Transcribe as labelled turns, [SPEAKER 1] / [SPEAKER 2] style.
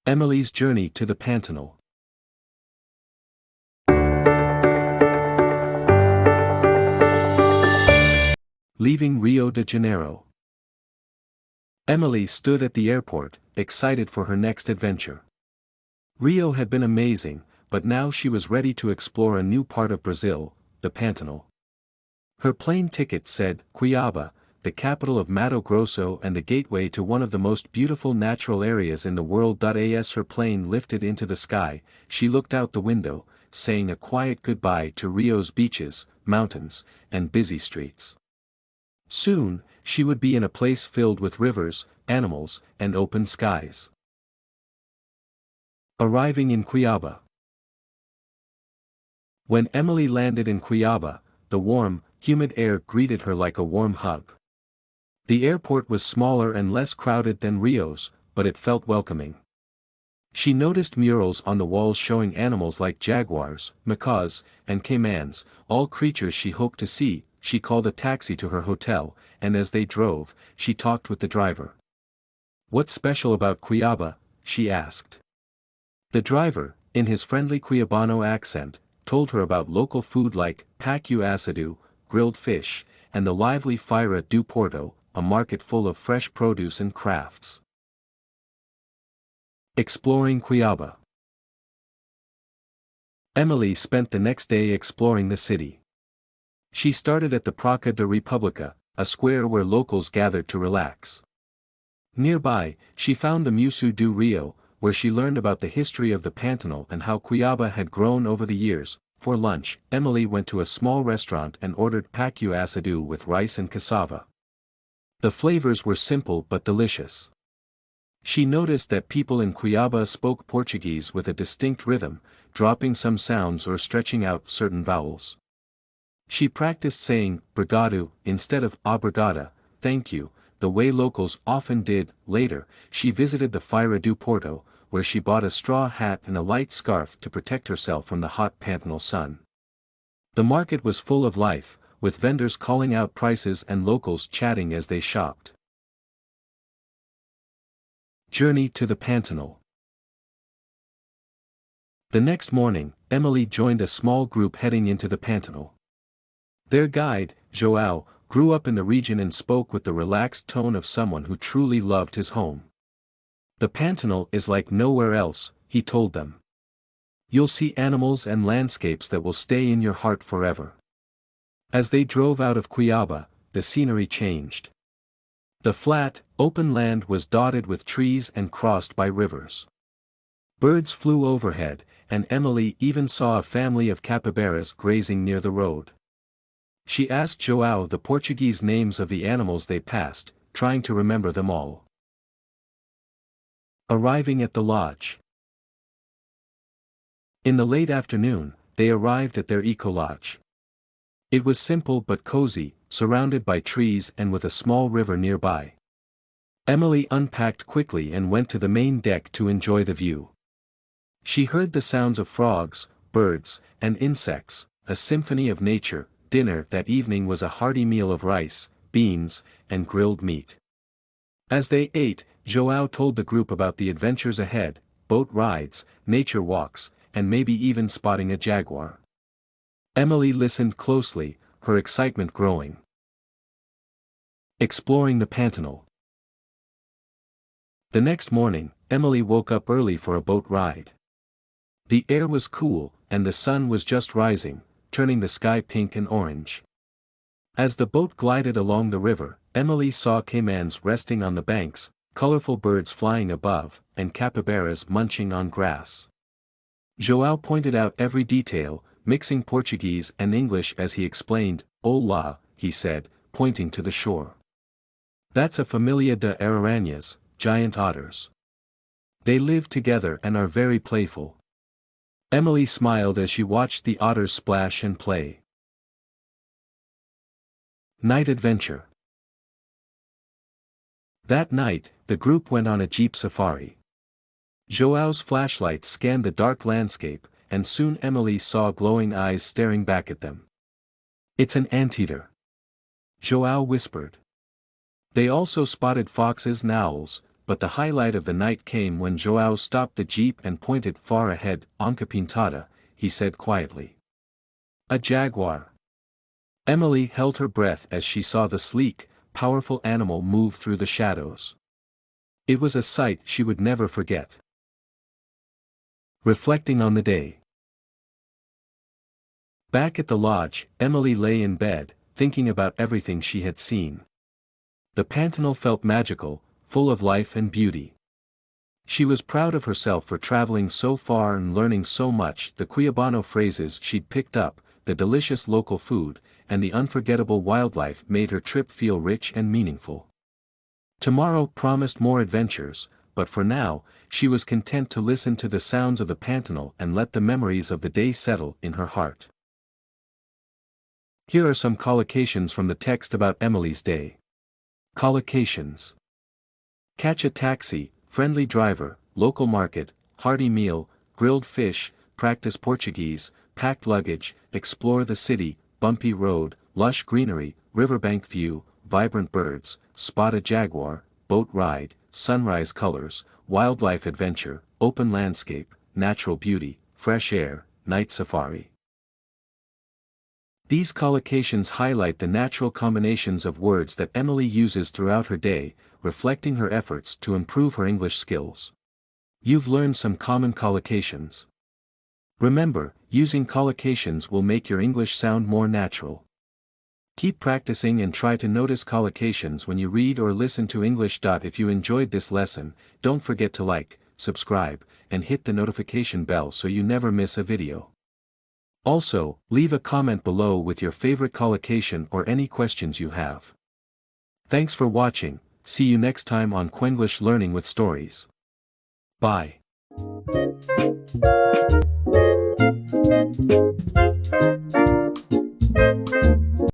[SPEAKER 1] Emily's journey to the Pantanal. Leaving Rio de Janeiro. Emily stood at the airport, excited for her next adventure. Rio had been amazing, but now she was ready to explore a new part of Brazil, the Pantanal. Her plane ticket said, Cuiabá, the capital of Mato Grosso and the gateway to one of the most beautiful natural areas in the world. As her plane lifted into the sky, she looked out the window, saying a quiet goodbye to Rio's beaches, mountains, and busy streets. Soon, she would be in a place filled with rivers, animals, and open skies. Arriving in Cuiabá. When Emily landed in Cuiabá, the warm, humid air greeted her like a warm hug. The airport was smaller and less crowded than Rio's, but it felt welcoming. She noticed murals on the walls showing animals like jaguars, macaws, and caimans, all creatures she hoped to see. She called a taxi to her hotel, and as they drove, she talked with the driver. "What's special about Cuiabá?" she asked. The driver, in his friendly Cuiabano accent, told her about local food like pacu assado, grilled fish, and the lively Feira do Porto, a market full of fresh produce and crafts. Exploring Cuiabá. Emily spent the next day exploring the city. She started at the Praça da República, a square where locals gathered to relax. Nearby, she found the Museu do Rio, where she learned about the history of the Pantanal and how Cuiabá had grown over the years. For lunch, Emily went to a small restaurant and ordered pacu assado with rice and cassava. The flavors were simple but delicious. She noticed that people in Cuiabá spoke Portuguese with a distinct rhythm, dropping some sounds or stretching out certain vowels. She practiced saying brigadú instead of obrigada, thank you, the way locals often did. Later, she visited the Feira do Porto, where she bought a straw hat and a light scarf to protect herself from the hot Pantanal sun. The market was full of life, with vendors calling out prices and locals chatting as they shopped. Journey to the Pantanal. The next morning, Emily joined a small group heading into the Pantanal. Their guide, João, grew up in the region and spoke with the relaxed tone of someone who truly loved his home. "The Pantanal is like nowhere else," he told them. "You'll see animals and landscapes that will stay in your heart forever." As they drove out of Cuiabá, the scenery changed. The flat, open land was dotted with trees and crossed by rivers. Birds flew overhead, and Emily even saw a family of capybaras grazing near the road. She asked João the Portuguese names of the animals they passed, trying to remember them all. Arriving at the lodge. In the late afternoon, they arrived at their eco-lodge. It was simple but cozy, surrounded by trees and with a small river nearby. Emily unpacked quickly and went to the main deck to enjoy the view. She heard the sounds of frogs, birds, and insects, a symphony of nature. Dinner that evening was a hearty meal of rice, beans, and grilled meat. As they ate, João told the group about the adventures ahead, boat rides, nature walks, and maybe even spotting a jaguar. Emily listened closely, her excitement growing. Exploring the Pantanal. The next morning, Emily woke up early for a boat ride. The air was cool, and the sun was just rising, turning the sky pink and orange. As the boat glided along the river, Emily saw caimans resting on the banks, colorful birds flying above, and capybaras munching on grass. João pointed out every detail, mixing Portuguese and English as he explained. "Olá," he said, pointing to the shore. "That's a família de araranhas, giant otters. They live together and are very playful." Emily smiled as she watched the otters splash and play. Night adventure. That night, the group went on a jeep safari. João's flashlight scanned the dark landscape, and soon Emily saw glowing eyes staring back at them. "It's an anteater," João whispered. They also spotted foxes and owls, but the highlight of the night came when João stopped the jeep and pointed far ahead. Onca pintada, he said quietly. A jaguar. Emily held her breath as she saw the sleek, powerful animal move through the shadows. It was a sight she would never forget. Reflecting on the day. Back at the lodge, Emily lay in bed, thinking about everything she had seen. The Pantanal felt magical, full of life and beauty. She was proud of herself for traveling so far and learning so much. The Cuiabano phrases she'd picked up, the delicious local food, and the unforgettable wildlife made her trip feel rich and meaningful. Tomorrow promised more adventures, but for now, she was content to listen to the sounds of the Pantanal and let the memories of the day settle in her heart. Here are some collocations from the text about Emily's day. Collocations. Catch a taxi, friendly driver, local market, hearty meal, grilled fish, practice Portuguese, packed luggage, explore the city, bumpy road, lush greenery, riverbank view, vibrant birds, spot a jaguar, boat ride, sunrise colors, wildlife adventure, open landscape, natural beauty, fresh air, night safari. These collocations highlight the natural combinations of words that Emily uses throughout her day, reflecting her efforts to improve her English skills. You've learned some common collocations. Remember, using collocations will make your English sound more natural. Keep practicing and try to notice collocations when you read or listen to English. If you enjoyed this lesson, don't forget to like, subscribe, and hit the notification bell so you never miss a video. Also, leave a comment below with your favorite collocation or any questions you have. Thanks for watching, see you next time on Quenglish Learning with Stories. Bye.